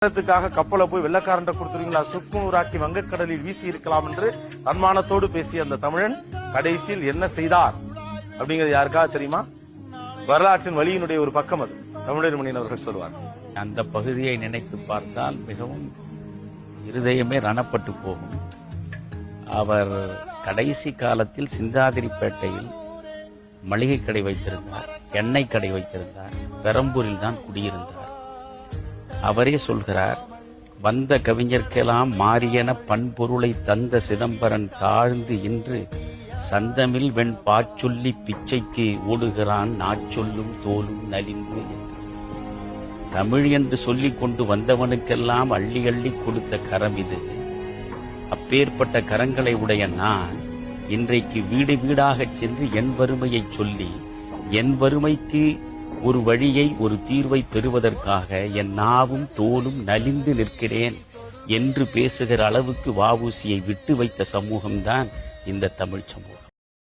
கப்பலை போய் வெள்ளக்காரன் கொடுத்துருவீங்களா, சுக்குநூறாக்கி வங்கக்கடலில் வீசி இருக்கலாம் என்று தன்மானத்தோடு பேசிய அந்த தமிழன் கடைசியில் என்ன செய்தார் அப்படிங்கிறது யாருக்காவது தெரியுமா? வரலாற்றின் வழியினுடைய ஒரு பக்கம் அது. தமிழர் மணியன் அவர்கள் சொல்வார். அந்த பகுதியை நினைத்து பார்த்தால் மிகவும் இருதயமே ரணப்பட்டு போகும். அவர் கடைசி காலத்தில் சிந்தாதிரிப்பேட்டையில் மளிகை கடை வைத்திருந்தார், எண்ணெய் கடை வைத்திருந்தார், பெரம்பூரில் தான் குடியிருந்தார். அவரே சொல்கிறார், வந்த கவிஞர்க்கெல்லாம் மாறியன பண்பொருளை தந்த சிதம்பரன் தாழ்ந்து இன்று சந்தமில் வெண் பாச்சொல்லி பிச்சைக்கு ஓடுகிறான் நாச்சொல்லும் தோலும் நலிந்து என்று. தமிழ் என்று சொல்லிக் கொண்டு வந்தவனுக்கெல்லாம் அள்ளி அள்ளி கொடுத்த கரம் இது. அப்பேற்பட்ட கரங்களை உடைய நான் இன்றைக்கு வீடு வீடாகச் சென்று என் வறுமையை சொல்லி என் வறுமைக்கு ஒரு வழியை, ஒரு தீர்வை பெறுவதற்காக என் நாவும் தோலும் நலிந்து நிற்கிறேன் என்று பேசுகிற அளவுக்கு வ.உ.சி.யை விட்டு வைத்த சமூகம்தான் இந்த தமிழ் சமூகம்.